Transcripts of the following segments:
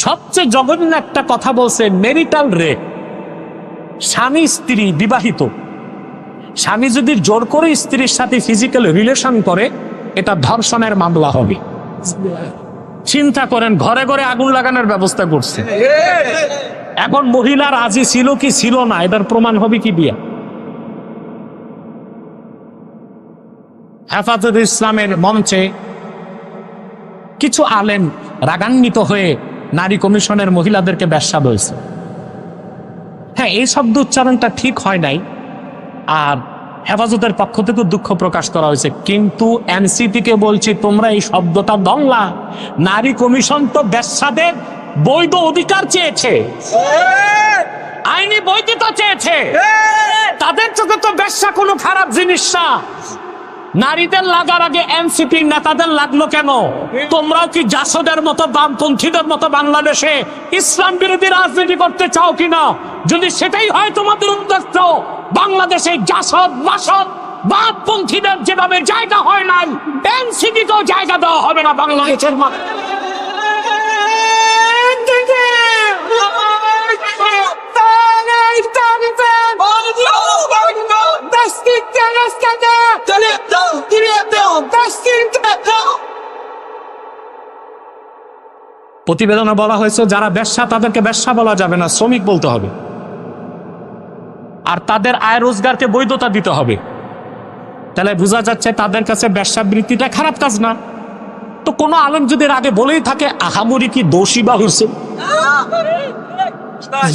সবচেয়ে জঘন্য একটা কথা বলছে, মেরিটাল রেপ। স্বামী স্ত্রী বিবাহিত, স্বামী যদি জোর করে স্ত্রীর সাথে ফিজিক্যাল রিলেশন করে, এটা ধর্ষণের মামলা হবে। চিন্তা করেন, ঘরে ঘরে আগুন লাগানোর ব্যবস্থা করছে। এখন মহিলা রাজি ছিল কি ছিল না, এটার প্রমাণ হবে কি দিয়া? হেফাজত ইসলামের মঞ্চে কিছু আলেম রাগান্বিত হয়ে নারী কমিশনের মহিলাদেরকে বেশ্যা বলছে। হ্যাঁ, এই শব্দ উচ্চারণটা ঠিক হয় নাই, আর হেফাজতের পক্ষ থেকে দুঃখ প্রকাশ করা হয়েছে, কিন্তু এনসিপিকে বলছি, তোমরা এই শব্দটা দংলা। নারী কমিশন তো বেশ্যাদের বৈধ অধিকার চেয়েছে, আইনি বৈধতা চেয়েছে। তাদের চোখে তো বেশ্যা কোনো খারাপ জিনিস না। নারীদের লাগার আগে এনসিপি নেতাদের লাগলো কেন? তোমরাও কি জাসদের মতো বামপন্থীদের মতো বাংলাদেশে ইসলাম বিরোধী রাজনীতি করতে চাও কিনা? যদি সেটাই হয় তোমাদের উদ্দেশ্য, বাংলাদেশে জাসদ মাসদ বামপন্থীদের যেভাবে জায়গা হয় নাই, এনসিপিকেও জায়গা দেওয়া হবে না বাংলাদেশের মাঠে। প্রতিবেদনে বলা হয়েছে, যারা বেশ্যা তাদেরকে বেশ্যা বলা যাবে না, শ্রমিক বলতে হবে, আর তাদের আয় রোজগারকে বৈধতা দিতে হবে। তাহলে বোঝা যাচ্ছে তাদের কাছে বেশ্যাবৃত্তিটা খারাপ কাজ না। তো কোনো আলেম যদি আগে বলেই থাকে, আহামরি কি দোষী বা হয়েছে?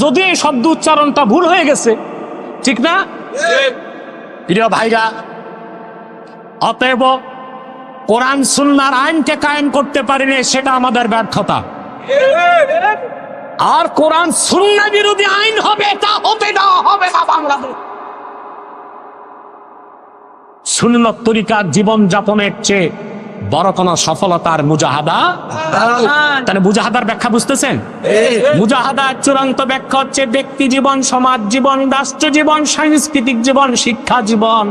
যদি এই শব্দ উচ্চারণটা ভুল হয়ে গেছে, ঠিক না প্রিয় ভাইরা? অতএব কোরআন সুন্নাহর আইনকে কায়েম করতে পারিনি, সেটা আমাদের ব্যর্থতা। আর কোরআন সুন্নাহ বিরোধী আইন হবে, তা হতে দেওয়া হবে না বাংলাদেশ। সুন্নত তরিকার জীবন যাপনের চেয়ে বড় কোন সফলতার মুজাহাদা। তাহলে মুজাহাদার ব্যাখ্যা বুঝতেছেন? মুজাহাদার চূড়ান্ত ব্যাখ্যা হচ্ছে ব্যক্তি জীবন, সমাজ জীবন, রাষ্ট্র জীবন, সাংস্কৃতিক জীবন, শিক্ষা জীবন,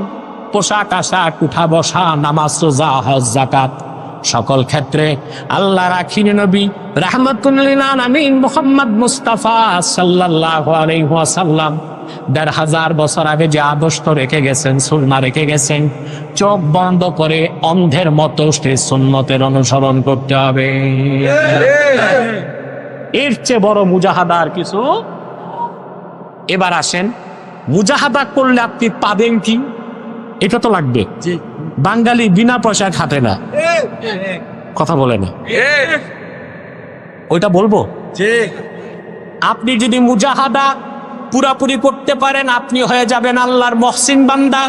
পোশাক আশাক, উঠা বসা, নামাজ রোজা হজ যাকাত, সকল ক্ষেত্রে আল্লাহ রাখিনী নবী রাহমাতুল লিল আলামিন মুহাম্মদ মুস্তাফা সাল্লাল্লাহু আলাইহি ওয়াসাল্লাম ১৫০০ বছর আগে যে আদর্শ রেখে গেছেন, সুন্নাহ রেখে গেছেন, চোখ বন্ধ করে অন্ধের মতো সেই সুন্নতের অনুসরণ করতে হবে। এর চেয়ে বড় মুজাহাদা আর কিছু। এবার আসেন, মুজাহাদা করলে আপনি পাবেন কি? এটা তো লাগবে। বাঙালি বিনা পয়সা খাটে না, কথা বলে না, ওইটা বলবো। আপনি যদি মুজাহাদা পুরাপুরি করতে পারেন, আপনি হয়ে যাবেন আল্লাহর মহসিন বান্দা।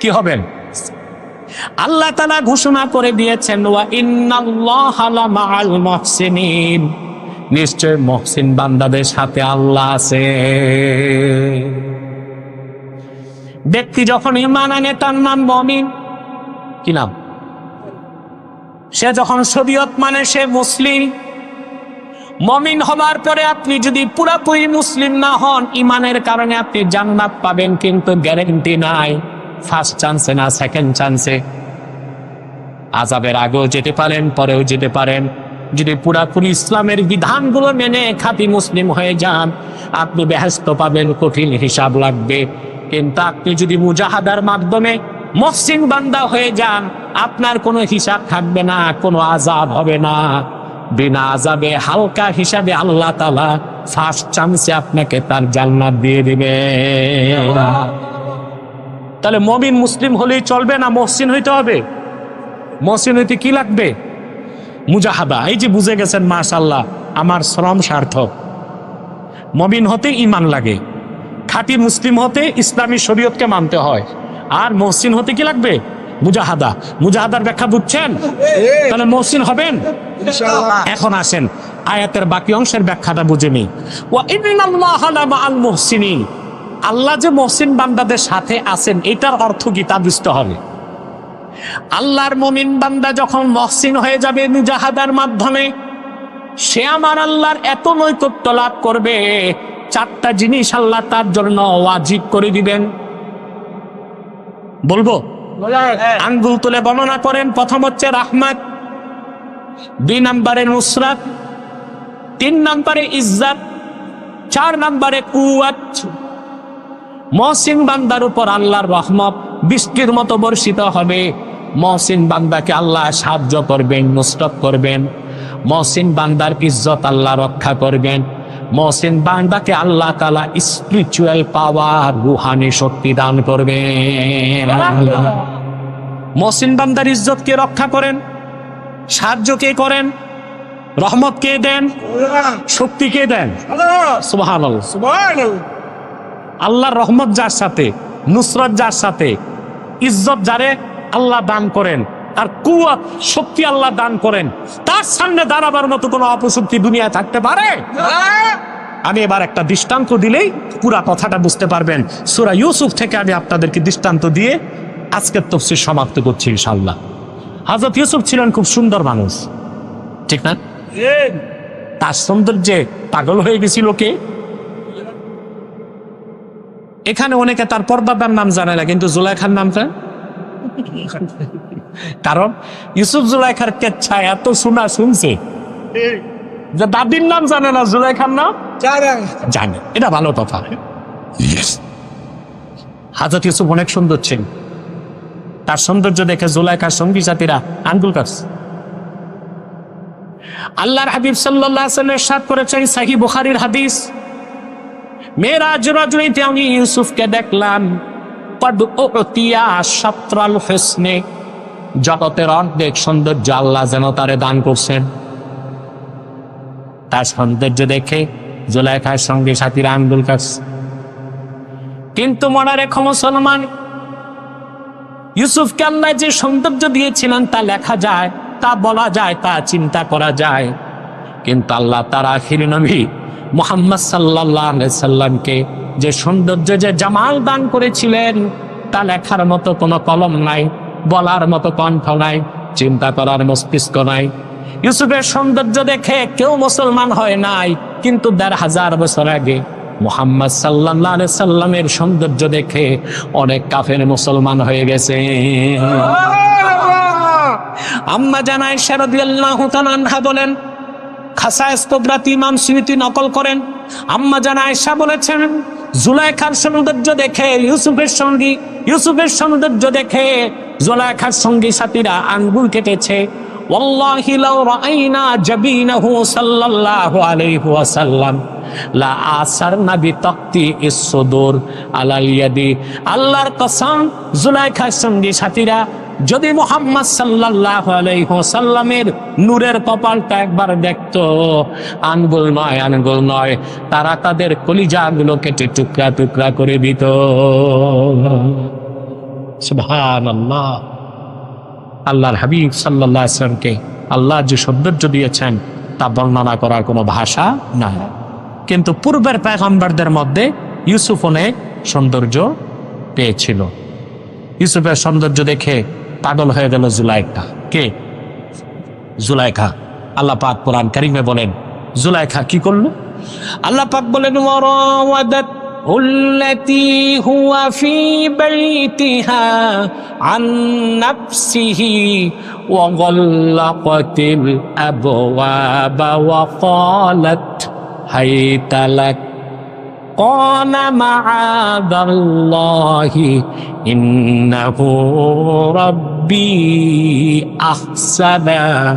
কি হবেন? আল্লাহ তাআলা ঘোষণা করে দিয়েছেন, ওয়া ইন্নাল্লাহা লামাআল মুহসিনিন, নিশ্চয় মহসিন বান্দাদের সাথে আল্লাহ আছে। ব্যক্তি যখন ঈমান আনে তার নাম মুমিন। কি নাম? সে যখন শরীয়ত মানে সে মুসলিম। মুমিন হবার পরে আপনি যদি পুরোপুরি মুসলিম না হন, ঈমানের কারণে আপনি জান্নাত পাবেন, কিন্তু গ্যারান্টি নাই ফার্স্ট চান্সে না সেকেন্ড চান্সে। আযাবের আগেও যেতে পারেন, পরেও যেতে পারেন। যদি পুরাপুরি ইসলামের বিধানগুলো মেনে খাঁটি মুসলিম হয়ে যান, আপনি বেহেশত পাবেন, কঠিন হিসাব লাগবে। কিন্তু আপনি যদি মুজাহাদার মাধ্যমে মুহসিন বান্দা হয়ে যান, আপনার কোনো হিসাব থাকবে না, কোনো আযাব হবে না। বিনা আযাবে হালকা হিসাবে আল্লাহ তাআলা ফার্স্ট চান্সে আপনাকে তার জান্নাত দিয়ে দিবে। তাহলে মুমিন মুসলিম হলেই চলবে না, মুহসিন হইতে হবে। মুহসিন হইতে কি লাগবে? মুজাহাদা। এই যে বুঝে গেছেন, মাশাআল্লাহ, আমার শ্রম সার্থক। মুমিন হতে ঈমান লাগে, খাঁটি মুসলিম হতে ইসলামী শরীয়তকে মানতে হয়, আর মুহসিন হতে কি লাগবে? মুজাহাদা। মুজাহাদার ব্যাখ্যা বুঝছেন? তাহলে মুহসিন হবেন ইনশাআল্লাহ। এখন আসেন আয়াতের বাকি অংশের ব্যাখ্যাটা বুঝে নিই। ওয়া ইন্নাল্লাহা লামাআল মুহসিনিন, আল্লাহ যে মুহসিন বান্দাদের সাথে আছেন, এটার অর্থ কি তা বুঝতে হবে। আল্লাহর মুমিন বান্দা যখন মুহসিন হয়ে যাবে মুজাহাদার মাধ্যমে, সে আমার আল্লাহর এত নৈকট্য লাভ করবে, 4টা জিনিস আল্লাহ তার জন্য ওয়াজিব করে দিবেন। বলবো? আঙ্গুল তুলে বর্ণনা করেন। প্রথম হচ্ছে রাহমাত, 2 নম্বরে নুসরাত, 3 নম্বরে ইজ্জত, 4 নম্বরে কুওয়াত। মুহসিন বান্দার উপর আল্লাহর রহমত বৃষ্টির মতো বর্ষিত হবে। মুহসিন বান্দাকে আল্লাহ সাহায্য করবেন, নুসরত করবেন। মুহসিন বান্দার ইজ্জত আল্লাহ রক্ষা করবেন। মুহসিন বান্দাকে আল্লাহ তাআলা স্পিরিচুয়াল পাওয়ার, রূহানি শক্তি দান করবেন। মুহসিন বান্দার ইজ্জত কে রক্ষা করেন? সাহায্য কে করেন? রহমত কে দেন? শক্তি কে দেন? সুবহানাল্লাহ, সুবহানাল্লাহ। আল্লাহর রহমত যার সাথে, নুসরত যার সাথে, ইজ্জত যারে আল্লাহ দান করেন, আর কুওয়াত শক্তি আল্লাহ দান করেন, তার সামনে দাঁড়াবার মতো কোনো অপশক্তি দুনিয়ায় থাকতে পারে? আমি এবার একটা দৃষ্টান্ত দিলেই পুরা কথাটা বুঝতে পারবেন। সূরা ইউসুফ থেকে আমি আপনাদেরকে দৃষ্টান্ত দিয়ে আজকের তাফসীর সমাপ্ত করছি ইনশাআল্লাহ। হযরত ইউসুফ ছিলেন খুব সুন্দর মানুষ, ঠিক না? তার সৌন্দর্যে পাগল হয়ে গেছিল কে? এখানে অনেকে তার পর্দাদার নাম জানে না, কিন্তু জুলাইখার নামটা, কারণ ইউসুফ জুলাইখার কেচ্ছা এত শোনা শুনছে যে দাদির নাম জানে না, জুলাইখার নাম জানে। এটা ভালো কথা। হযরত ইউসুফ অনেক সুন্দর ছিল। তার সৌন্দর্য দেখে জুলাইখার সঙ্গী সাথীরা আঙ্গুল কাটছে। আল্লাহর হাবিব সাল্লাল্লাহু আলাইহি ওয়াসাল্লাম ইরশাদ করেছেন, সহিহ বুখারীর হাদিস, মেরাজ রাজনীতে আমি ইউসুফকে দেখলাম, কদ উতিয়া শাতরাল হুসনে, জগতের অর্ধেক সৌন্দর্য আল্লাহ যেন তারে দান করছেন। তার সৌন্দর্য দেখে জুলাইখার সঙ্গে সাথীরা আঙ্গুল কাটছে। কিন্তু মনে রেখো মুসলমান, ইউসুফকে আল্লাহ যে সৌন্দর্য দিয়েছিলেন তা লেখা যায়, তা বলা যায়, তা চিন্তা করা যায়, কিন্তু আল্লাহ তার আখিরি নবী মুহাম্মদ সাল্লাল্লাহু আলাইহি সাল্লামকে যে সৌন্দর্য, যে জামাল দান করেছিলেন, তা লেখার মতো কোনো কলম নাই, বলার মতো কণ্ঠ নাই, চিন্তা করার মস্তিষ্ক নাই। ইউসুফের সৌন্দর্য দেখে কেউ মুসলমান হয় নাই, কিন্তু ১৫০০ বছর আগে মুহাম্মদ সাল্লাল্লাহু আলাইহি সাল্লামের সৌন্দর্য দেখে অনেক কাফের মুসলমান হয়ে গেছে। আম্মা জান আয়েশা রাদিয়াল্লাহু তাআলা আনহা বলেন, খাসায়েস কুবরাত ইমাম সুয়ুতী নকল করেন, আম্মা জান আয়েশা বলেছেন, জুলাইখার সৌন্দর্য দেখে ইউসুফের সৌন্দর্য দেখে জুলাইখার সঙ্গী সাথীরা আঙ্গুল কেটেছে। ওয়াল্লাহি লাউ রাআইনা জাবিনাহু সাল্লাল্লাহু আলাইহি ওয়াসাল্লাম লা আসারনা বিতাক্তি ইস-সুদুর আলাল ইয়াদি। আল্লাহর কসম, জুলাইখার সঙ্গী সাথীরা যদি মুহাম্মদ সাল্লাল্লাহু আলাইহি ওয়াসাল্লামের নূরের কপালটা একবার দেখতো, আঙ্গুল নয়, তারা তাদের কলিজাগুলো কেটে টুকরা টুকরা করে দিত। সুবহানাল্লাহ। আল্লাহর হাবিব সাল্লাল্লাহু আলাইহি ওয়াসাল্লামকে আল্লাহ যে সৌন্দর্য দিয়েছেন তা বর্ণনা করার কোনো ভাষা নাই। কিন্তু পূর্বের পয়গম্বরদের মধ্যে ইউসুফ অনেক সৌন্দর্য পেয়েছিল। ইউসুফের সৌন্দর্য দেখে পাগল হয়ে গেল জুলাইখা। কে? জুলাইখা। আল্লাহ পাক কোরআন কারীমে বলেন, জুলাইখা কি করলো? আল্লাহ পাক বলেন, ওয়ারাওয়াদাত উল্লাতী হুয়া ফি বাইতিহা আন নাফসিহি ওয়া গাল্লাকাতিল আবওয়াবা ওয়া ক্বালাত হাইতা লাক قال معاذ الله إنه ربي أحسن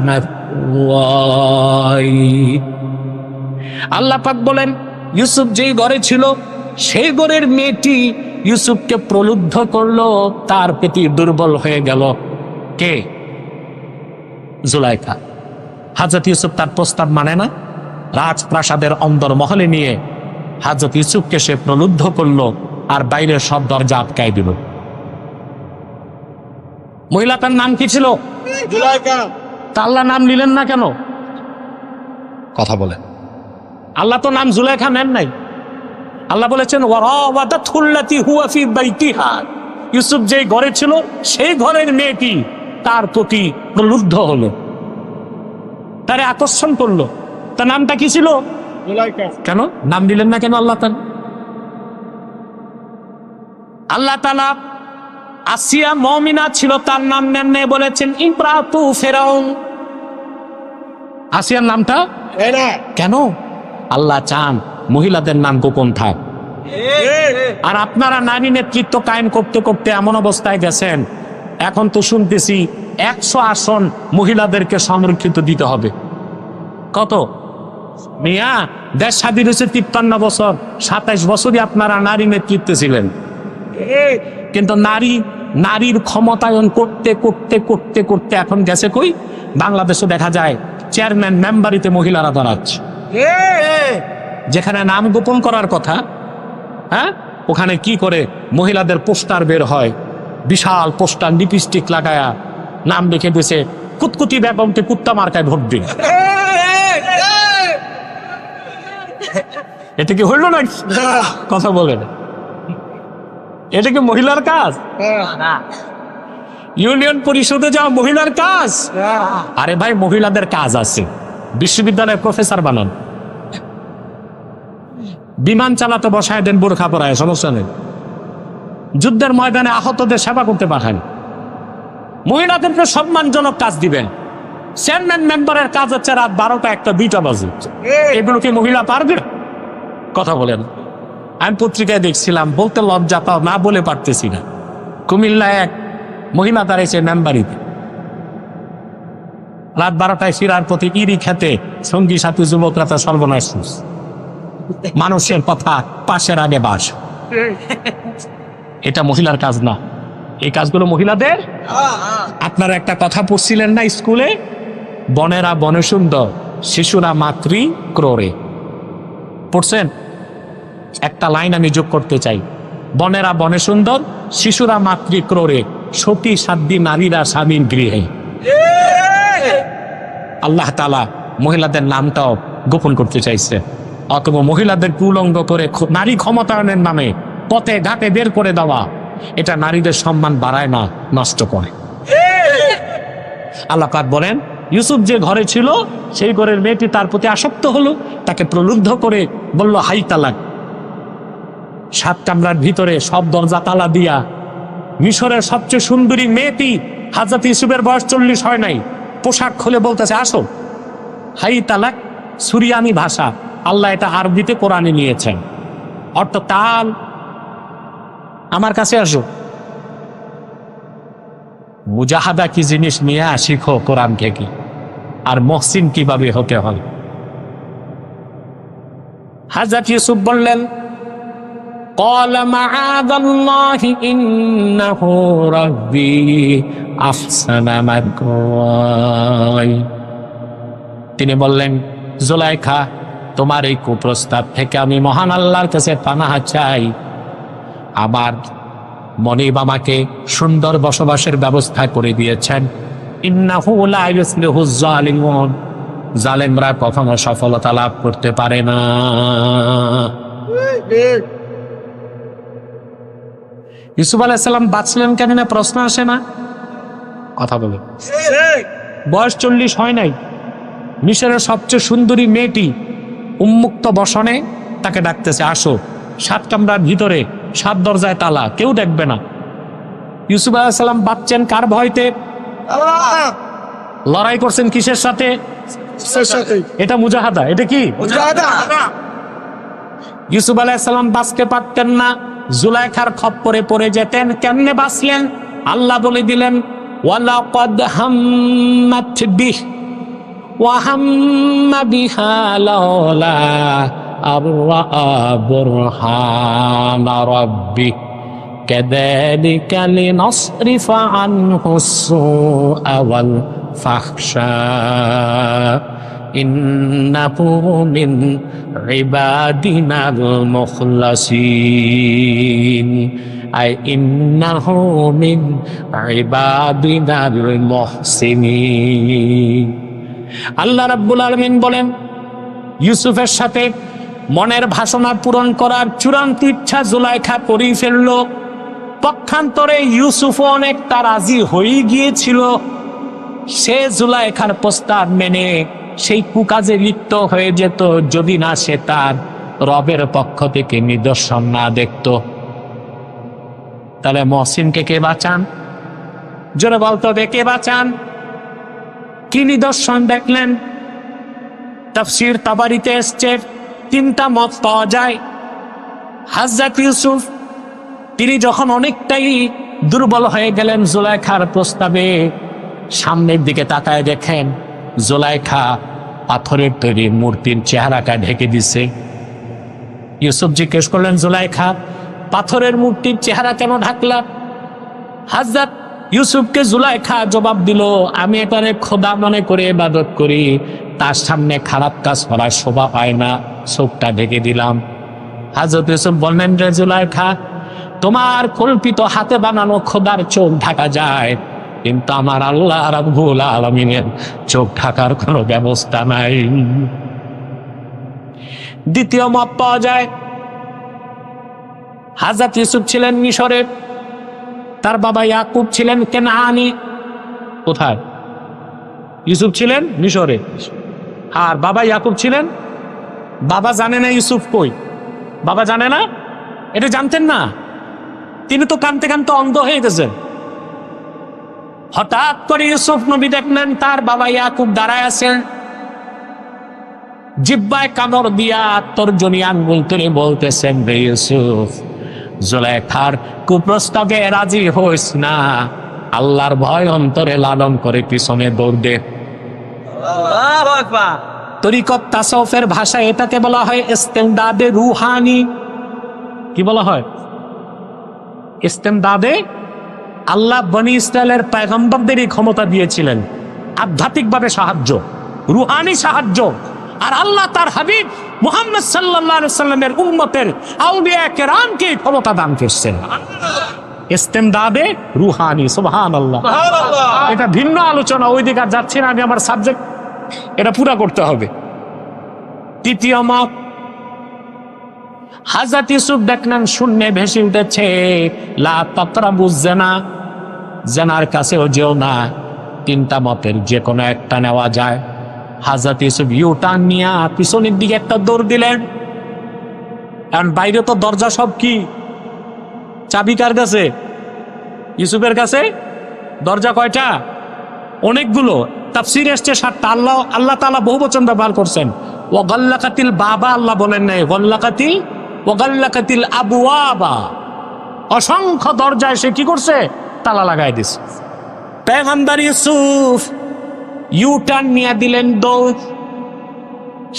مثواي। আল্লাহ পাক বলেন, ইউসুফ যেই ঘরে ছিল সেই ঘরের মেয়েটি ইউসুফকে প্রলুব্ধ করলো, তার প্রতি দুর্বল হয়ে গেল। কে? জুলাইখা। হযরত ইউসুফ তার প্রস্তাব মানে না, রাজপ্রাসাদের অন্দর মহলে নিয়ে হযরত ইউসুফকে সে প্রলুব্ধ করলো আর বাইরের সব দরজা আটকায় দিল। মহিলাটার নাম কি ছিল? জুলাইখা। তা আল্লাহ নাম নিলেন না কেন? কথা বলেন। আল্লাহ তো নাম জুলাইখা নেন নাই। আল্লাহ বলেছেন, ওয়ারাওয়াদাতুল্লাতী হুয়া ফি বাইতিহা। ইউসুফ যেই ঘরে ছিল সেই ঘরের মেয়েটি তার প্রতি প্রলুব্ধ হলো, তারে আকর্ষণ করলো। তার নামটা কি ছিল? কেন নাম দিলেন না কেন আল্লাহ তাআলা? আল্লাহ তাআলা আসিয়া মুমিনা ছিল, তার নাম নেন নাই, বলেছেন ইমরাতু ফিরাউন। আসিয়ার নামটা কেন? আল্লাহ চান মহিলাদের নাম গোপন থাক। আর আপনারা নারী নেতৃত্ব কায়েম করতে করতে এমন অবস্থায় গেছেন, এখন তো শুনতেছি 100 আসন মহিলাদেরকে সংরক্ষিত দিতে হবে। কত মিয়া, দেশ স্বাধীন হয়েছে 53 বছর, 27 বছরই আপনারা নারী নেতৃত্বে ছিলেন, কিন্তু নারীর ক্ষমতায়ন করতে করতে করতে করতে এখন গেছে কই? বাংলাদেশে দেখা যায় চেয়ারম্যান মেম্বারিতে মহিলারা দাঁড়াচ্ছে, যেখানে নাম গোপন করার কথা, হ্যাঁ, ওখানে কি করে মহিলাদের পোস্টার বের হয়, বিশাল পোস্টার, লিপস্টিক লাগায়া নাম লিখে দিয়েছে কুতকুতি বেগমকে কুত্তা মার্কায় ভোট দিন। এটা কি হইল না? কথা বলেন, এটা কি মহিলার কাজ? ইউনিয়ন পরিষদে যাওয়া মহিলার কাজ? আরে ভাই, মহিলাদের কাজ আছে। বিশ্ববিদ্যালয়ের প্রফেসর বানান, বিমান চালাতে বসায় দেন বোরখা পরায়, সমস্যা নেই। যুদ্ধের ময়দানে আহতদের সেবা করতে পাঠান। মহিলাদেরকে সম্মানজনক কাজ দিবেন। চেয়ারম্যান মেম্বারের কাজ হচ্ছে রাত 12টা, 1টা, 2টা বাজে। এগুলো কি মহিলা পারবে? কথা বলেন। আমি পত্রিকায় দেখছিলাম, বলতে লজ্জা পাও, না বলে পারতেছি না। কুমিল্লায় এক মহিলা দাঁড়িয়েছে মেম্বারিতে, রাত 12টায় ফিরার পথে ইরি খেতে সঙ্গী সাথী যুবকরা তার সর্বনাশ। মানুষের কথা পাশের আগে বাস, এটা মহিলার কাজ না। এই কাজগুলো মহিলাদের। আপনারা একটা কথা পড়ছিলেন না স্কুলে, বনেরা বনে সুন্দর, শিশুরা মাতৃ ক্রোড়ে, পড়ছেন? একটা লাইন আমি যোগ করতে চাই, বনেরা বনে সুন্দর, শিশুরা মাতৃ ক্রোড়ে, সতী সাধ্বী নারীরা স্বামীর গৃহে। আল্লাহ তাআলা মহিলাদের নামটাও গোপন করতে চাইছে। অথবা মহিলাদের উলঙ্গ করে নারী ক্ষমতায়নের নামে পথে ঘাটে বের করে দেওয়া, এটা নারীদের সম্মান বাড়ায় না, নষ্ট করে। আল্লাহ পাক বলেন, ইউসুফ যে ঘরে ছিল সেই ঘরের মেয়েটি তার প্রতি আসক্ত হলো, তাকে প্রলুব্ধ করে বলল হাই তালাক। 7 কামরার ভিতরে সব দরজা তালা দিয়া মিশরের সবচেয়ে সুন্দরী মেয়েটি, হযরত ইউসুফের বয়স 40 হয় নাই, পোশাক খুলে বলতেছে আসো। হাই তালাক সুরিয়ানি ভাষা, আল্লাহ এটা আরবিতে কোরআনে নিয়েছেন, অর্থ তাল, আমার কাছে আসো। মুজাহাদা কি জিনিস নিয়ে শিখো কোরআন থেকে, আর মহসিন কিভাবে হতে হয়। হযরত ইউসুফ বললেন, قال معاذ الله إنه ربي أحسن مثواي। তিনি বললেন, জুলাইখা, তোমার এই কুপ্রস্তাব থেকে আমি মহান আল্লাহর কাছে পানাহ চাই। আমার মনিব আমাকে সুন্দর বসবাসের ব্যবস্থা করে দিয়েছেন। ইন্নাহু লা ইউফলিহুজ জালিমুন, জালেমরা কখনো সফলতা লাভ করতে পারে না। ইউসুফ আলাইহিস সালাম বাঁচলেন কেন না প্রশ্ন আসে না? কথা বলে, বয়স 40 হয় নাই, মিশরের সবচেয়ে সুন্দরী মেয়েটি উন্মুক্ত বসনে তাকে ডাকতেছে আসো। 7 কামরার ভিতরে, 7 দরজায় তালা, কেউ দেখবে না। ইউসুফ আলাইহিস সালাম বাঁচছেন কার ভয়তে? লড়াই করছেন কিসের সাথে? এটা মুজাহাদা। এটা কি মুজাহাদা? ইউসুফ আলাইহিস সালাম বাঁচতে পারতেন না, জুলাইখার খপ্পরে পড়ে যেতেন। কেমনে বাঁচলেন? আল্লাহ বলে দিলেন, ওয়ালাকাদ হাম্মাত বিহি ওয়া হাম্মা বিহা লাওলা আররা বুরহানা রাব্বি কাযালিকা লিনাসরিফা আনহুস সুআ ওয়াল ফাহশা ইন্নাহু মিন ইবাদিনাল মুখলাসিন, আই ইন্নাহু মিন ইবাদিনাল মুহসিনিন। আল্লাহ রাব্বুল আলামিন বলেন, ইউসুফের সাথে মনের বাসনা পূরণ করার চূড়ান্ত ইচ্ছা জুলাইখা করেই ফেলল। পক্ষান্তরে ইউসুফ অনেকটা রাজি হয়ে গিয়েছিল। সে জুলাইখার প্রস্তাব মেনে সেই কুকাজে লিপ্ত হয়ে যেত যদি না সে তার রবের পক্ষ থেকে নিদর্শন না দেখত। তাহলে মহসিনকে কে বাঁচান? জোরে বলতো, কে বাঁচান? কি নিদর্শন দেখলেন? তাফসীর তাবারিতে এসছে 3টা মত পাওয়া যায়। হযরত ইউসুফ তিনি যখন অনেকটাই দুর্বল হয়ে গেলেন জুলাইখার প্রস্তাবে, সামনের দিকে তাকায় দেখেন জুলাইখা পাথরের তৈরি মূর্তির চেহারাটা ঢেকে দিছে। ইউসুফ জিজ্ঞেস করলেন, জুলাইখা পাথরের মূর্তির চেহারা কেন ঢাকলা? হযরত ইউসুফকে জুলাইখা জবাব দিল, আমি এটারে খোদা মনে করে ইবাদত করি, তার সামনে খারাপ কাজ করার শোভা পায় না, চোখটা ঢেকে দিলাম। হযরত ইউসুফ বললেন, রে জুলাইখা, তোমার কল্পিত হাতে বানানো খোদার চোখ ঢাকা যায়, কিন্তু আমার আল্লাহ রাব্বুল আলামিনের চোখ ঢাকার কোনো ব্যবস্থা নাই। দ্বিতীয় মত পাওয়া যায়, হযরত ইউসুফ ছিলেন মিশরে, তার বাবা ইয়াকুব ছিলেন কেনানি। কোথায়? ইউসুফ ছিলেন মিশরে, আর বাবা ইয়াকুব ছিলেন। বাবা জানে না ইউসুফ কই, বাবা জানে না, এটা জানতেন না। তিনি তো কানতে কানতে অন্ধ হয়ে গেছেন। হঠাৎ করে ইউসুফ নবী দেখলেন তার বাবা ইয়াকুব দাঁড়ায় আছেন, জিহ্বায় কামড় দিয়া তর্জনী আঙ্গুল তুলে বলতেছেন, রে ইউসুফ, জুলাইখার কুপ্রস্তাবে রাজি হইস না, আল্লাহর ভয় অন্তরে লালন করে পিছনে দৌড় দে। তরিকত তাসাউফের ভাষায় এটাকে বলা হয় ইস্তেমদাদে রুহানি। কি বলা হয়? ইস্তেমদাদে। আল্লাহ বনি ইসরায়েলের পয়গম্বরদেরই ক্ষমতা দিয়েছিলেন আধ্যাত্মিকভাবে সাহায্য, রুহানি সাহায্য, আর আল্লাহ তার হাবিব মুহাম্মদ সাল্লাল্লাহু আলাইহি সাল্লামের উম্মতের আউলিয়া কেরামকে ক্ষমতা দান করেছেন। ইস্তেমদাদে রুহানি, সুবহানাল্লাহ। এটা ভিন্ন আলোচনা, ওই দিকে আর যাচ্ছি না আমি, আমার সাবজেক্ট এটা পুরা করতে হবে। তৃতীয় মত, হযরত ইউসুফ দেখলেন শূন্যে ভেসে উঠেছে, লা তাকরাবুজ জিনা, জিনার কাছেও যেও না। 3টা মতের যে কোনো একটা নেওয়া যায়। হযরত ইউসুফ ইউটার্ন নিয়ে পিছনের দিকে একটা দৌড় দিলেন। কারণ বাইরে তো দরজা সব কি, চাবি কার কাছে? ইউসুফের কাছে। দরজা কয়টা? অনেকগুলো। তাফসীরে এসছে 7টা। আল্লাহ তাআলা বহুবচন ব্যবহার করছেন। ওয়া গাল্লাকাতিল বাবা, আল্লাহ বলেন নাই ওয়া গাল্লাকাতিল আবওয়াবা। অসংখ্য দরজায় সে কি করছে? তালা লাগাই দিছে। পয়গম্বর ইউসুফ ইউটার্ন নিয়ে দিলেন দৌড়,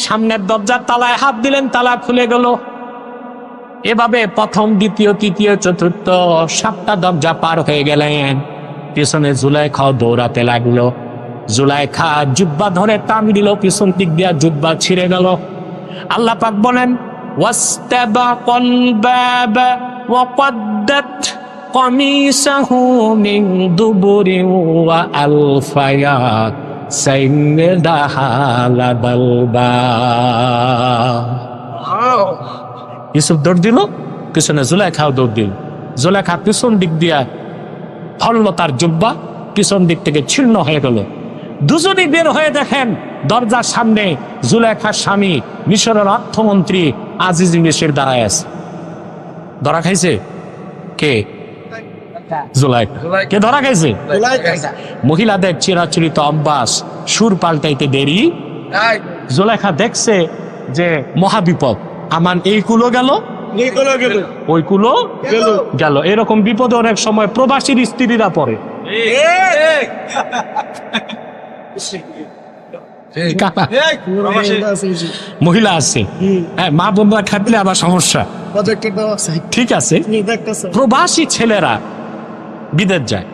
সামনের দরজার তালায় হাত দিলেন, তালা খুলে গেল। এভাবে প্রথম, দ্বিতীয়, তৃতীয়, চতুর্থ 7টা দরজা পার হয়ে গেলেন। পিছনে জুলাইখাও দৌড়াতে লাগলো। জুলাইখা জুব্বা ধরে টান দিল, পিছন দিক দিয়া জুব্বা ছিঁড়ে গেল। আল্লাহ পাক বলেন, ওয়াস্তাবাকাল বাবা ওয়া কদ্দাত কমিসাহু মিন দুবুরি ওয়া আলফায়া সাইয়্যিদাহা লাদাল বাব। ইউসুফ দৌড় দিল, পিছনে জুলাইখাও দৌড় দিল। জুলাইখা পিছন দিক দিয়া ধরল তার জুব্বা, পিছন দিক থেকে ছিন্ন হয়ে গেল। দুজনই বের হয়ে দেখেন দরজার সামনে জুলাইখার স্বামী মিশরের অর্থমন্ত্রী আজিজ মিশর দাঁড়ায় আছে। ধরা খাইছে কে? জুলাইখা। কে ধরা খাইছে? মহিলাদের চিরাচরিত অভ্যাস, সুর পাল্টাইতে দেরি। জুলাইখা দেখছে যে মহাবিপদ, আমার এই কুলো গেল, ওই কুলো গেল। এরকম বিপদে অনেক সময় প্রবাসীর স্ত্রীরা পড়ে। মহিলা আছে, হ্যাঁ, মা বোনরা খাটলে আবার সমস্যা। ঠিক আছে, প্রবাসী ছেলেরা বিদেশ যায়,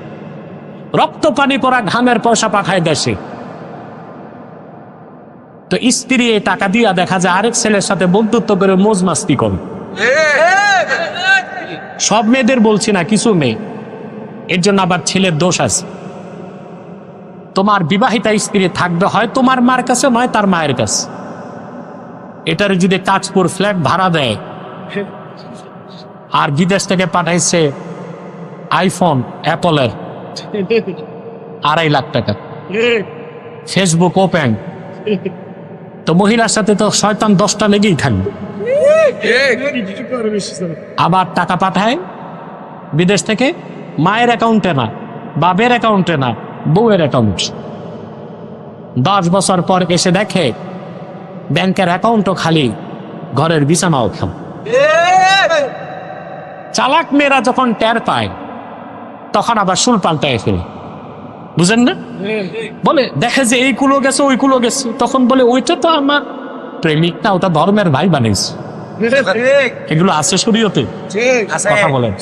রক্ত পানি করা ঘামের পয়সা পাঠায় দেশে। তো স্ত্রী এই টাকা দিয়া দেখা যায় আরেক ছেলের সাথে বন্ধুত্ব করে মোজ মাস্তি করে। সব মেয়েদের বলছি না, কিছু মেয়ে। এর জন্য আবার ছেলের দোষ আছে। তোমার বিবাহিতা স্ত্রী থাকবে হয় তোমার মার কাছে, নয় তার মায়ের কাছে। এটার যদি কাজপুর ফ্ল্যাট ভাড়া দেয়, আর বিদেশ থেকে পাঠাইছে আইফোন অ্যাপলের 2.5 লাখ টাকা, ফেসবুক ওপেন, তো মহিলার সাথে তো শয়তান 10টা লেগেই থাকবে। আবার টাকা পাঠায় বিদেশ থেকে মায়ের অ্যাকাউন্টে না, বাবের অ্যাকাউন্টে না, বউয়ের অ্যাকাউন্ট। 10 বছর পর এসে দেখে ব্যাংকের অ্যাকাউন্টও খালি, ঘরের বিছানাও খালি। চালাক মেয়েরা যখন টের পায় তখন আবার সুর পাল্টায় ফেলে, বুঝেন না? বলে দেখে যে এই কুলো গেছে ওই কুলো গেছে, তখন বলে ওইটা তো আমার প্রেমিক না, ওটা ধর্মের ভাই বানিয়েছে। এগুলো আছে শরীয়তে? কথা বলেন,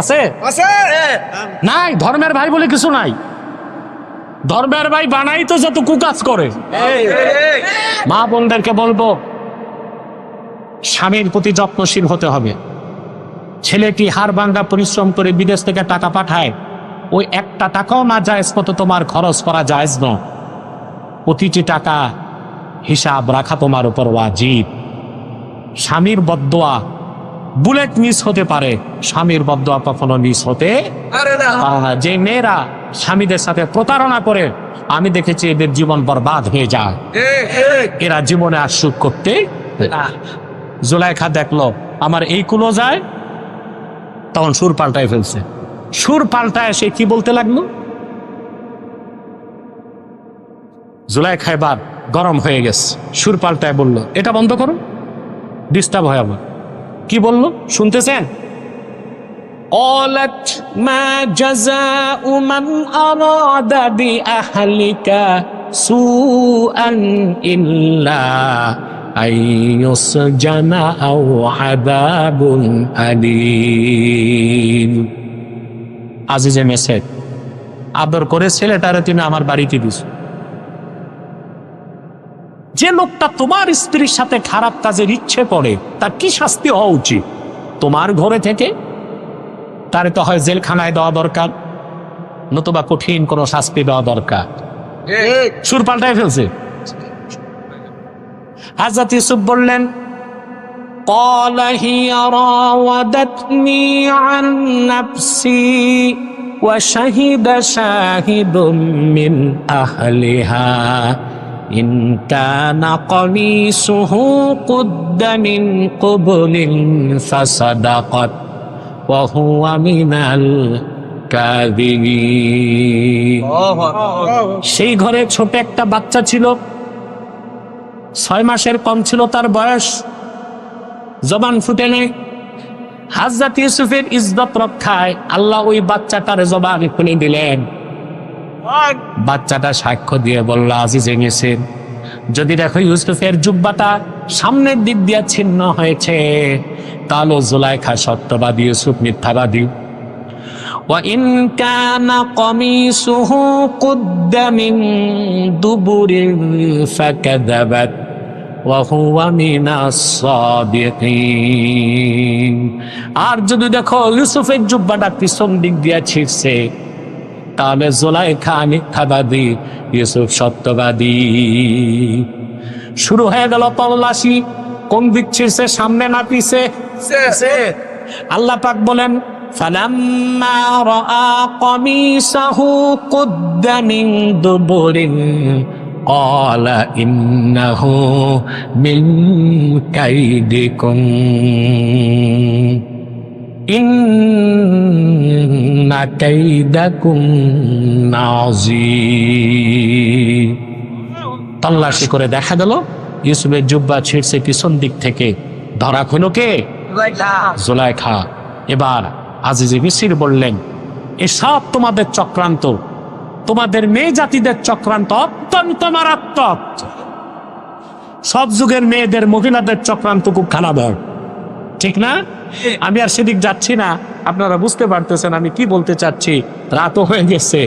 আছে? নাই, ধর্মের ভাই বলে কিছু নাই। ধর্মের ভাই বানাই তো যত কুকাজ করে। মা বোনদেরকে বলবো, স্বামীর প্রতি যত্নশীল হতে হবে। ছেলেটি হাড় ভাঙা পরিশ্রম করে বিদেশ থেকে টাকা পাঠায়, ওই একটা টাকাও না জায়েজ মতো তোমার খরচ করা জায়েজ নয়। প্রতিটি টাকা হিসাব রাখা তোমার উপর ওয়াজিব। স্বামীর বদদোয়া বুলেট মিস হতে পারে, স্বামীর বদদোয়া কখনো মিস হতে পারে না। যে মেয়েরা স্বামীদের সাথে প্রতারণা করে, আমি দেখেছি এদের জীবন বরবাদ হয়ে যায়, এরা জীবনে আর সুখ করতে। জুলাইখা দেখলো আমার এই কুলো যায়, তখন সুর পাল্টায় ফেলছে। সুর পাল্টায় সে কি বলতে লাগলো? জুলাইখা এবার গরম হয়ে গেছে, সুর পাল্টায় বলল এটা বন্ধ করো, ডিস্টার্ব হয় আমার। কি বললো শুনতেছেন? قالت ما جزاء من أراد بأهلك سوءا إلا أن يسجن أو عذاب أليم। আজিজে মেসেজ, আদর করে ছেলেটারে তুমি আমার বাড়িতে দিছো, যে লোকটা তোমার স্ত্রীর সাথে খারাপ কাজের ইচ্ছে করে তার কি শাস্তি হওয়া উচিত? তোমার ঘরে থেকে তারে তো হয় জেলখানায় দেওয়া দরকার, নতুবা কঠিন কোনো শাস্তি দেওয়া দরকার। সুর পাল্টায় ফেলছে। হযরত ইউসুফ বললেন قال هي راودتني عن نفسي وشهد شاهد من أهلها إن كان قميصه قد من قبل فصدقت وهو من الكاذبين। সেই ঘরে ছোট একটা বাচ্চা ছিল, 6 মাসের কম ছিল তার বয়স, জবান ফুটে নেই। হযরত ইউসুফের ইজ্জত রক্ষায় আল্লাহ ওই বাচ্চাটার জবান খুলে দিলেন। বাচ্চাটা সাক্ষ্য দিয়ে বলল আজিজে মিসর, যদি দেখো ইউসুফের জুব্বাটা সামনের দিক দিয়ে ছিন্ন হয়েছে, তাহলে জুলাইখা সত্যবাদী, ইউসুফ মিথ্যাবাদী। وَإِنْ كَانَ قَمِيصُهُ قُدَّ مِنْ دُبُرٍ فَكَذَبَتْ وَهُوَ مِنَ الصَّادِقِينَ। আর যদি দেখো ইউসুফের জুব্বাটা পিছন দিক দিয়ে ছিঁড়ছে, তাহলে জুলাইখা মিথ্যাবাদী, ইউসুফ সত্যবাদী। শুরু হয়ে গেল তল্লাশি, কোন দিক ছিঁড়ছে, সামনে না পিছে? আল্লাহ পাক বলেন فَلَمَّا رَأَى قَمِيصَهُ قُدَّ مِن دُبُرٍ قَالَ إِنَّهُ مِن كَيْدِكُمْ إِنَّ كَيْدَكُمْ عَظِيمٌ। তল্লাশি করে দেখা গেল ইউসুফের জুব্বা ছিঁড়ছে পিছন দিক থেকে। ধরা হলো কে? জুলাইখা। এবার আজিজে মিসর বললেন এসব তোমাদের চক্রান্ত, তোমাদের মেয়ে জাতিদের চক্রান্ত, অত্যন্ত মারাত্মক। সব যুগের মেয়েদের, মহিলাদের চক্রান্ত খুব খারাপ হয়, ঠিক না? আমি আর সেদিক যাচ্ছি না, আপনারা বুঝতে পারতেছেন আমি কি বলতে চাচ্ছি। রাতও হয়ে গেছে,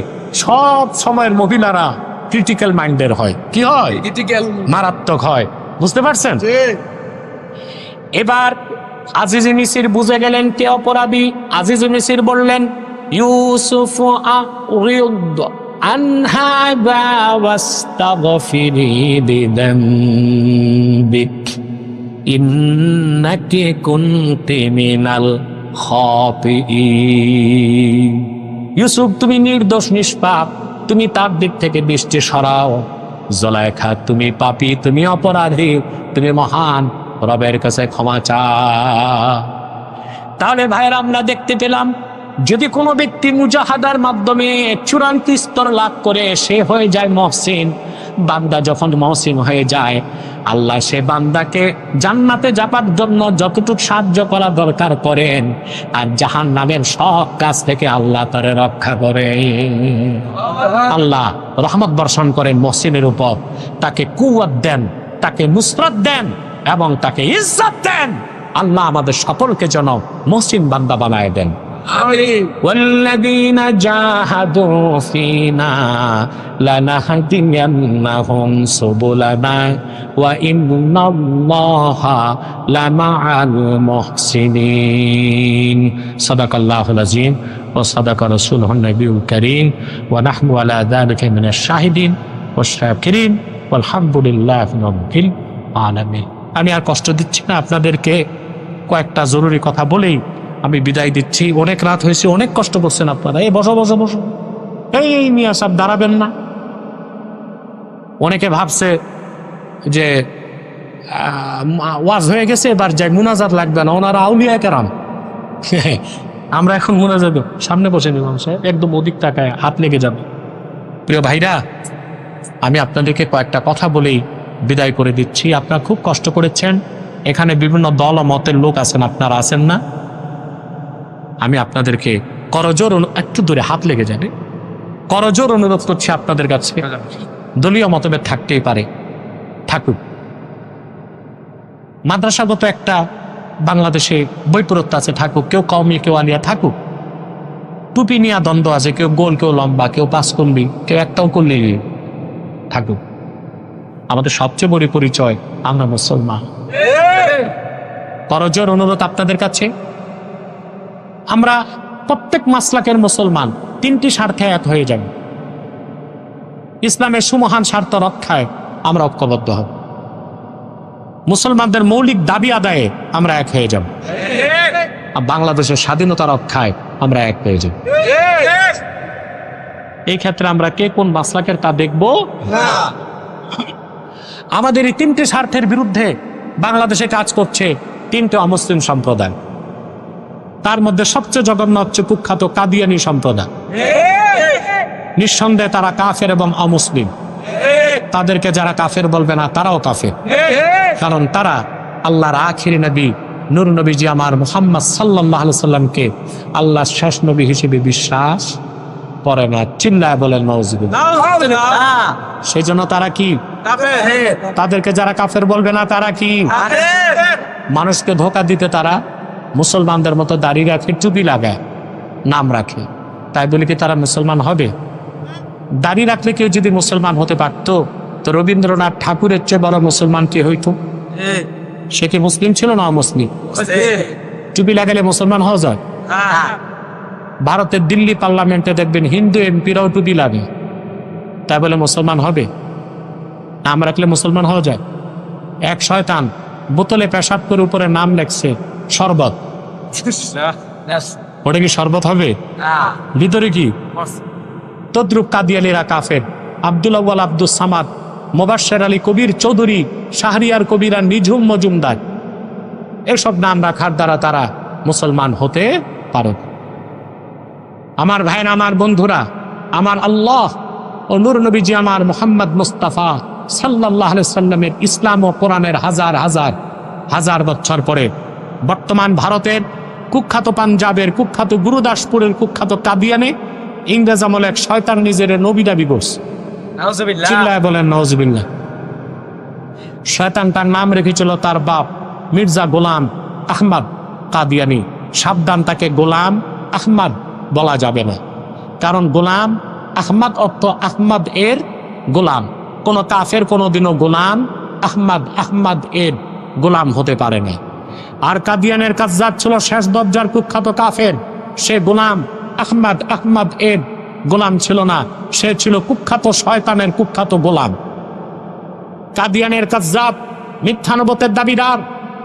সব সময়ের মহিলারা ক্রিটিক্যাল মাইন্ডের হয়। কি হয়? মারাত্মক হয়, বুঝতে পারছেন? এবার আজিজে মিসর বুঝে গেলেন কে অপরাধী। আজিজে মিসর বললেন ইউসুফ আ'রিদ আন হাযা ওয়াস্তাগফিরি বিযামবিক ইন্নাকি কুনতি মিনাল খাতিঈন। ইউসুফ তুমি নির্দোষ, নিষ্পাপ, তুমি তার দিক থেকে দৃষ্টি সরাও। জুলাইখা তুমি পাপী, তুমি অপরাধী, তুমি মহান রবের কাছে ক্ষমা চাও। তাহলে ভাইরা আমরা দেখতে পেলাম যদি কোনো ব্যক্তি মুজাহাদার মাধ্যমে চূড়ান্ত স্তর লাভ করে সে হয়ে যায় মহসিন, বান্দা যখন মহসিন হয়ে যায়, আল্লাহ সে বান্দাকে জান্নাতে যাবার জন্য যতটুকু সাহায্য করা দরকার করেন, আর জাহান্নামের সব কাজ থেকে আল্লাহ তারে রক্ষা করে। আল্লাহ রহমত বর্ষণ করেন মহসিনের উপর, তাকে কুওয়াত দেন, তাকে নুসরাত দেন এবং তাকে ইজ্জত দেন। আল্লাহ আমাদের সকলকে যেন মহসিন বান্দা বানায় দেন। والذين جاهدوا فينا لنهدينهم سبلنا وإن الله لمع المحسنين صدق الله العظيم وصدق رسوله النبي الكريم ونحن على ذلك من الشاهدين والشاكرين والحمد لله رب العالمين। আমি আর কষ্ট দিচ্ছি না আপনাদেরকে, কয়েকটা জরুরি কথা বলেই আমি বিদায় দিচ্ছি। অনেক রাত হয়েছে, অনেক কষ্ট করছেন আপনারা। এই বসো বসো বসো, এই মিয়া সাহেব দাঁড়াবেন না। অনেকে ভাবছে যে ওয়াজ হয়ে গেছে, এবার যাই, মুনাজাত লাগবে না, ওনারা আউলিয়া কেরাম। আমরা এখন মুনাজাত, সামনে বসে নিলাম সাহেব, একদম অধিক টাকায় হাত লেগে যাবে। প্রিয় ভাইরা, আমি আপনাদেরকে কয়েকটা কথা বলেই বিদায় করে দিচ্ছি। আপনারা খুব কষ্ট করেছেন, এখানে বিভিন্ন দল ও মতের লোক আছেন, আপনারা আছেন না। আমি আপনাদেরকে করজোর, একটু দূরে হাত লেগে যাবে, করজোর অনুরোধ করছি আপনাদের কাছে, দলীয় মতভেদ থাকতেই পারে, থাকুক। মাদ্রাসাগত একটা বাংলাদেশে বৈপরীত্য আছে, থাকুক। কেউ কওমি, কেউ আলিয়া, থাকুক। টুপি নিয়ে দ্বন্দ্ব আছে, কেউ গোল, কেউ লম্বা, কেউ পাঁচকল্লি, কেউ একটাও করলি, থাকুক। আমাদের সবচেয়ে বড় পরিচয় আমরা মুসলমান। করজোর অনুরোধ আপনাদের কাছে, আমরা প্রত্যেক মাসলাকের মুসলমান, তিনটি স্বার্থে এক হয়ে যাব। ইসলামের সুমহান স্বার্থ রক্ষায় আমরা ঐক্যবদ্ধ হব, মুসলমানদের মৌলিক দাবি আদায়ে আমরা এক হয়ে যাব, আর বাংলাদেশের স্বাধীনতা রক্ষায় আমরা এক হয়ে যাব। এই ক্ষেত্রে আমরা কে কোন মাসলাকের তা দেখব না। আমাদের এই তিনটি স্বার্থের বিরুদ্ধে বাংলাদেশে কাজ করছে তিনটে অমুসলিম সম্প্রদায়। তার মধ্যে সবচেয়ে জঘন্য হচ্ছে কুখ্যাত কাদিয়ানি সম্প্রদায়। নিঃসন্দেহে তারা কাফের এবং অমুসলিম। তাদেরকে যারা কাফের বলবে না, তারাও কাফের, কারণ তারা আল্লাহর আখিরি নবী নূর নবীজি আমার মুহাম্মদ সাল্লাল্লাহু আলাইহি সাল্লামকে আল্লাহর শেষ নবী হিসেবে বিশ্বাস করে না। চিল্লায় বলেন নাউজুবিল্লাহ। সেই জন্য তারা কি কাফের। তাদেরকে যারা কাফের বলবে না, তারা কি কাফের। মানুষকে ধোঁকা দিতে তারা মুসলমানদের মতো দাড়ি রাখে, টুপি লাগায়, নাম রাখে, তাই বলে কি তারা মুসলমান হবে? দাড়ি রাখলে কেউ যদি মুসলমান হতে পারত, তো রবীন্দ্রনাথ ঠাকুরের চেয়ে বড় মুসলমান কে হইতো? সে কি মুসলিম ছিল না অমুসলিম? টুপি লাগালে মুসলমান হওয়া যায়? ভারতের দিল্লি পার্লামেন্টে দেখবেন হিন্দু এমপিরাও টুপি লাগে, তাই বলে মুসলমান হবে? নাম রাখলে মুসলমান হওয়া যায়? এক শয়তান বোতলে পেশাব করে উপরে নাম লেখছে শরবত, ওটা কি শরবত হবে? ভিতরে কি? তদ্রুপ কাদিয়ালিরা কাফের। আব্দুল আউয়াল আব্দুল সামাদ, মোবাশ্বের আলী কবির চৌধুরী, শাহরিয়ার কবিরা নিঝুম মজুমদার, এসব নাম রাখার দ্বারা তারা মুসলমান হতে পারে। আমার ভাইরা, আমার বন্ধুরা, আমার আল্লাহ ও নূর নবীজি আমার মুহাম্মদ মুস্তাফা সাল্লাল্লাহু আলাইহি সাল্লামের ইসলাম ও কোরআনের হাজার হাজার হাজার বছর পরে বর্তমান ভারতের কুখ্যাত পাঞ্জাবের কুখ্যাত গুরুদাসপুরের কুখ্যাত কাদিয়ানে ইংরেজ আমলে এক শয়তান নিজের নবী দাবি করছে। চিল্লায় বলেন নাউজুবিল্লাহ। শয়তান তার নাম রেখেছিল তার বাপ মির্জা গোলাম আহমদ কাদিয়ানি। সাবধান, তাকে গোলাম আহমদ বলা যাবে না, কারণ গোলাম আহমদ অর্থ আহমদ এর গোলাম। কোন কাফের কোনোদিনও গোলাম আহমদ এর গোলাম হতে পারে না। আর কাদিয়ানের কাজ্জাব ছিল শেষ দরজার কুখ্যাত কাফের। সে গোলাম আহমদ এর গোলাম ছিল না, সে ছিল কুখ্যাত শয়তানের কুখ্যাত গোলাম। কাদিয়ানের কাজ্জাব মিথ্যানবতের দাবিদার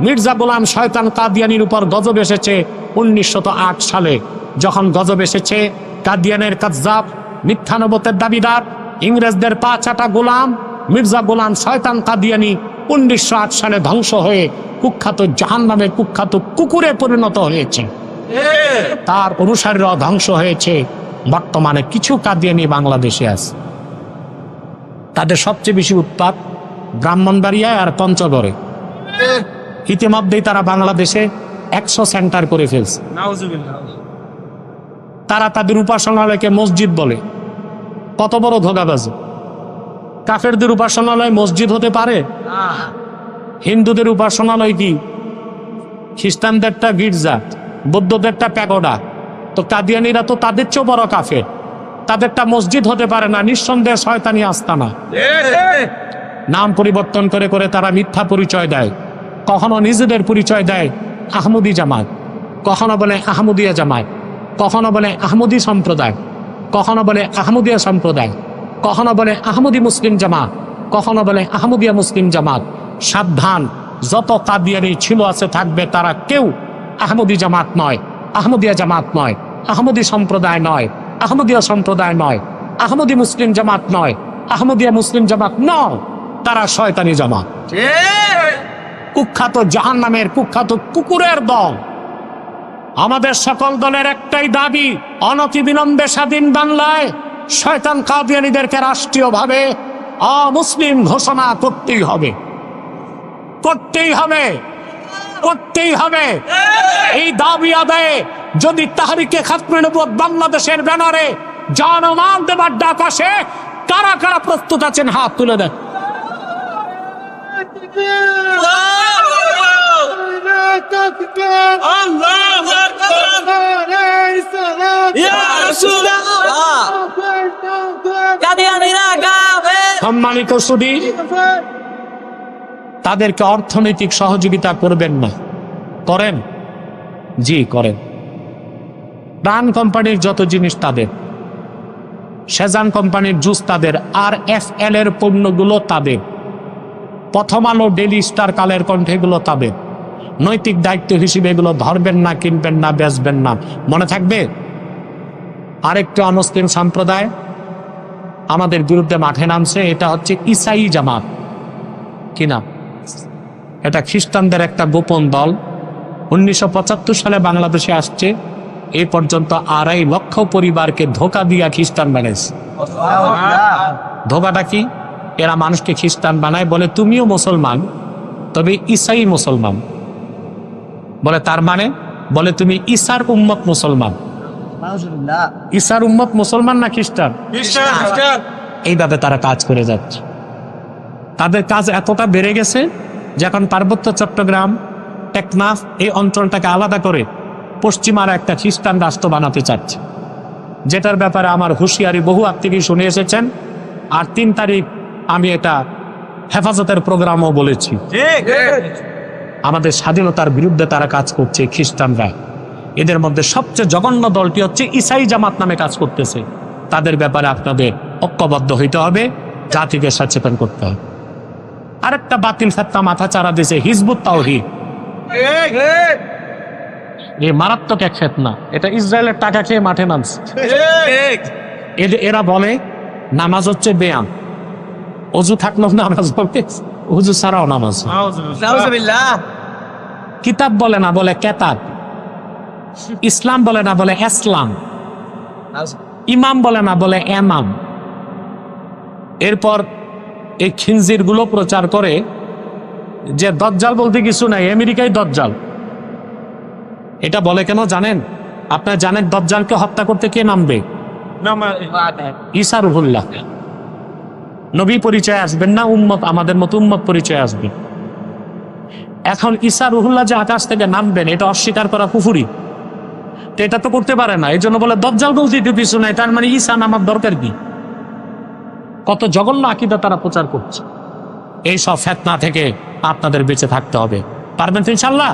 মির্জা গোলাম শয়তান কাদিয়ানির উপর গজব এসেছে 1908 সালে। যখন গজব এসেছে, কাদিয়ানের কাজ্জাব মিথ্যানবতের দাবিদার ইংরেজদের পা চাটা গোলাম মির্জা গোলাম শয়তান কাদিয়ানি 1908 সালে ধ্বংস হয়ে কুখ্যাত জাহান্নামের কুখ্যাত কুকুরে পরিণত হয়েছে। তার অনুসারীরা ধ্বংস হয়েছে। বর্তমানে কিছু কাদিয়ানি বাংলাদেশে আছে। তাদের সবচেয়ে বেশি উৎপাত ব্রাহ্মণবাড়িয়ায় আর পঞ্চগড়ে। ইতিমধ্যেই তারা বাংলাদেশে 100 সেন্টার করে ফেলছে। তারা তাদের উপাসনালয়কে মসজিদ বলে। কত বড় ধোঁকাবাজ! কাফেরদের উপাসনালয় মসজিদ হতে পারে? হিন্দুদের উপাসনালয় কি? খ্রিস্টানদেরটা গির্জা, বৌদ্ধদেরটা প্যাগোডা। তো কাদিয়ানীরা তো তাদের চেয়েও বড় কাফের, তাদেরটা মসজিদ হতে পারে না। নিঃসন্দেহে শয়তানি আস্তানা। নাম পরিবর্তন করে করে তারা মিথ্যা পরিচয় দেয়। কখনো নিজেদের পরিচয় দেয় আহমদি জামাত, কখনো বলে আহমদিয়া জামাত, কখনো বলে আহমদি সম্প্রদায়, কখনো বলে আহমদিয়া সম্প্রদায়, কখনো বলে আহমদি মুসলিম জামাত, কখনো বলে আহমদিয়া মুসলিম জামাত। সাবধান, যত কাদিয়ানি ছিল আছে থাকবে, তারা কেউ আহমদি জামাত নয়, আহমদিয়া জামাত নয়, আহমদি সম্প্রদায় নয়, আহমদিয়া সম্প্রদায় নয়, আহমদি মুসলিম জামাত নয়, আহমদিয়া মুসলিম জামাত নয়। তারা শয়তানি জামাত, কুখ্যাত জাহান্নামের কুখ্যাত কুকুরের দল। আমাদের সকল দলের একটাই দাবি, অনতিবিলম্বে স্বাধীন বাংলায় শয়তান কাদিয়ানীদেরকে রাষ্ট্রীয়ভাবে অমুসলিম ঘোষণা করতেই হবে, করতেই হবে, করতেই হবে। এই দাবি আদায়ে যদি তাহরিকে খাতমে নবুয়ত বাংলাদেশের ব্যানারে জানমাল দেবার ডাক আসে, কারা কারা প্রস্তুত আছেন হাত তুলে দেন। সম্মানিত সুধী, তাদেরকে অর্থনৈতিক সহযোগিতা করবেন না? করেন? জি করেন। প্রাণ কোম্পানির যত জিনিস তাদের, সেজান কোম্পানির জুস তাদের, আর FL এর পণ্যগুলো তাদের, প্রথম আলো, ডেইলি স্টার, কালের কণ্ঠে এগুলো তাদের। নৈতিক দায়িত্ব হিসেবে এগুলো ধরবেন না, কিনবেন না, বেচবেন না। মনে থাকবে, আরেকটা অমুসলিম সম্প্রদায় আমাদের বিরুদ্ধে মাঠে নামছে, এটা হচ্ছে ইসাই জামাত। কি নাম? এটা খ্রিস্টানদের একটা গোপন দল। 1975 সালে বাংলাদেশে আসছে। এই পর্যন্ত 2.5 লক্ষ পরিবারকে ধোঁকা দিয়া খ্রিস্টান বানাইছে। ধোঁকাটা কি? এরা মানুষকে খ্রিস্টান বানায়, বলে তুমিও মুসলমান, তবে ইসাই মুসলমান। বলে তার মানে, বলে তুমি ঈসার উম্মত মুসলমান। ঈসার উম্মত মুসলমান না খ্রিস্টান? এইভাবে তারা কাজ করে যাচ্ছে। তাদের কাজ এতটা বেড়ে গেছে যে এখন পার্বত্য চট্টগ্রাম, টেকনাফ এই অঞ্চলটাকে আলাদা করে পশ্চিমার একটা খ্রিস্টান রাষ্ট্র বানাতে চাচ্ছে, যেটার ব্যাপারে আমার হুঁশিয়ারি বহু আগ থেকেই শুনে এসেছেন। আর 3 তারিখ আমি এটা হেফাজতের প্রোগ্রামও বলেছি। আমাদের স্বাধীনতার বিরুদ্ধে তারা কাজ করছে খ্রিস্টানরা। এদের মধ্যে সবচেয়ে জঘন্য দলটি হচ্ছে ইসাই জামাত নামে কাজ করতেছে। তাদের ব্যাপারে আপনাদের ঐক্যবদ্ধ হইতে হবে, জাতিকে সচেতন করতে হবে। আরেকটা বাতিল ফেতনা মাথা চারা দিয়েছে হিজবুত তাওহীদ। এই মারাত্মক এক ফেতনা, এটা ইসরায়েলের টাকা খেয়ে মাঠে নামছে। এরা বলে নামাজ হচ্ছে ব্যায়াম, অজু থাকলেও নামাজ হবে, অজু ছাড়াও নামাজ। কিতাব বলে না, বলে কেতাব। ইসলাম বলে না, বলে ইসলাম। ইমাম বলে না, বলে এমাম। এরপর এই খিনজির গুলো প্রচার করে যে দজ্জাল বলতে কিছু নাই, আমেরিকায় দজ্জাল। এটা বলে কেন জানেন? আপনারা জানেন দজ্জালকে হত্যা করতে কে নামবে? ঈসা রুহুল্লাহ। নবী পরিচয় আসবেন না, উম্মত, আমাদের মতো উম্মত পরিচয় আসবে। এখন ঈসা রুহুল্লাহ যে আকাশ থেকে নামবেন, এটা অস্বীকার করা কুফরি। তো এটা তো করতে পারে না, এই জন্য বলে দজ্জাল বলতে কিছু নাই, তার মানে ঈসা নামার দরকার কি? কত জঘন্য আকীদা তারা প্রচার করছে। এই সব ফিতনা থেকে আপনাদের বেঁচে থাকতে হবে। পারবেন তো ইনশাআল্লাহ?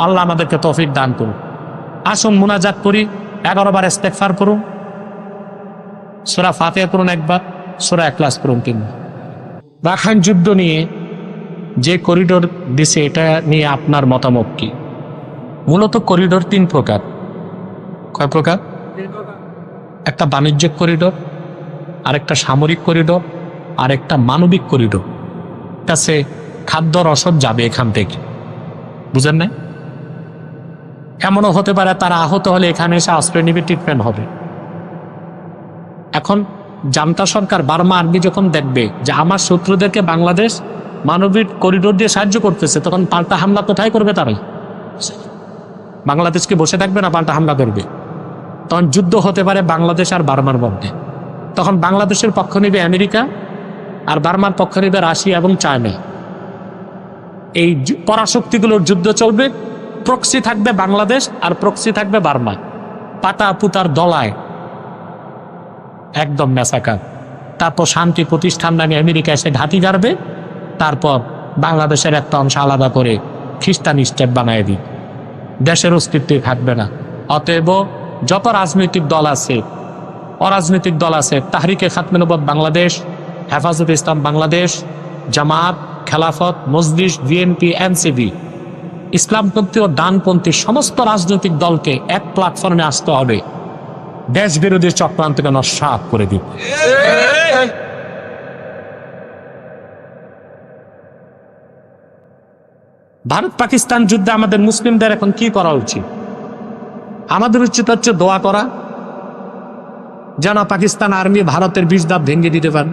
আল্লাহ আমাদেরকে তৌফিক দান করুন। আসুন মুনাজাত করি, 11 বার ইস্তেগফার করুন, সূরা ফাতিহা করুন একবার, সূরা ইখলাস করুন 3 বার। রাখাইন যুদ্ধ নিয়ে যে করিডোর দিছে, এটা নিয়ে আপনার মতামত কি? মূলত করিডোর 3 প্রকার। কয় প্রকার? একটা বাণিজ্যিক করিডোর, আরেকটা সামরিক করিডোর, আরেকটা মানবিক করিডোর। কাছে খাদ্য রসদ যাবে এখান থেকে, বুঝেন না? এমনও হতে পারে তারা আহত হলে এখানে এসে আশ্রয় নিবে, ট্রিটমেন্ট হবে। এখন জান্তা সরকার বার্মা আর্মি যখন দেখবে যে আমার শত্রুদেরকে বাংলাদেশ মানবিক করিডোর দিয়ে সাহায্য করতেছে, তখন পাল্টা হামলা কোথায় করবে? তারাই বাংলাদেশকে বসে থাকবে না, পাল্টা হামলা করবে। তখন যুদ্ধ হতে পারে বাংলাদেশ আর বার্মার মধ্যে। তখন বাংলাদেশের পক্ষ নেবে আমেরিকা, আর বার্মার পক্ষ নেবে রাশিয়া এবং চায়না। এই পরাশক্তিগুলোর যুদ্ধ চলবে। প্রক্সি থাকবে বাংলাদেশ আর প্রক্সি থাকবে বার্মা। পাতা পুতার দলায় একদম মেসাকার। তারপর শান্তি প্রতিষ্ঠান নামে আমেরিকা এসে ঘাঁটি গাড়বে। তারপর বাংলাদেশের একটা অংশ আলাদা করে খ্রিস্টান স্টেট বানায় দিই, দেশের অস্তিত্বই থাকবে না। অতএব যত রাজনৈতিক দল আছে, অরাজনৈতিক দল আছে, তাহরিকে খাতমে নবুয়ত বাংলাদেশ, হেফাজতে ইসলাম বাংলাদেশ, জামাত, খেলাফত, মজলিস, বিএনপি, এনসিপি, ইসলামপন্থী ও ডানপন্থী সমস্ত রাজনৈতিক দলকে এক প্ল্যাটফর্মে আসতে হবে, দেশ বিরোধী চক্রান্তকে নস্যাৎ করে দিবে। ভারত পাকিস্তান যুদ্ধে আমাদের মুসলিমদের এখন কি করা উচিত? আমাদের উচিত হচ্ছে দোয়া করা যেন পাকিস্তান আর্মি ভারতের 20 ধাপ ভেঙে দিতে পারে।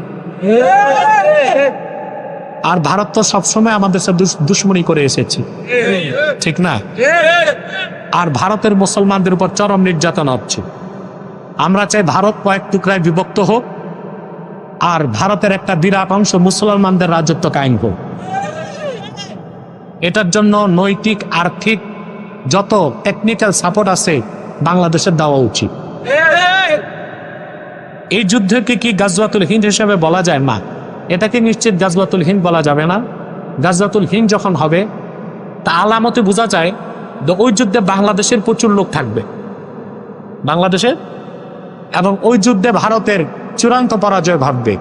আর ভারত তো সবসময় আমাদের সাথে দুশ্মনী করে এসেছে, ঠিক না? আর ভারতের মুসলমানদের উপর চরম নির্যাতন হচ্ছে। আমরা চাই ভারত কয়েক টুকরায় বিভক্ত হোক, আর ভারতের একটা বিরাট অংশ মুসলমানদের রাজত্ব কায়েম হোক। এটার জন্য নৈতিক, আর্থিক যত টেকনিক্যাল সাপোর্ট আছে বাংলাদেশের দেওয়া উচিত। এই যুদ্ধকে কি গাজওয়াতুল হিন্দ হিসেবে বলা যায়? না, এটাকে নিশ্চিত গাজওয়াতুল হিন্দ বলা যাবে না। গাজওয়াতুল হিন্দ যখন হবে তা আলামতে বোঝা যায় ওই যুদ্ধে বাংলাদেশের প্রচুর লোক থাকবে, বাংলাদেশের, এবং ওই যুদ্ধে ভারতের চূড়ান্ত পরাজয় ভাববে।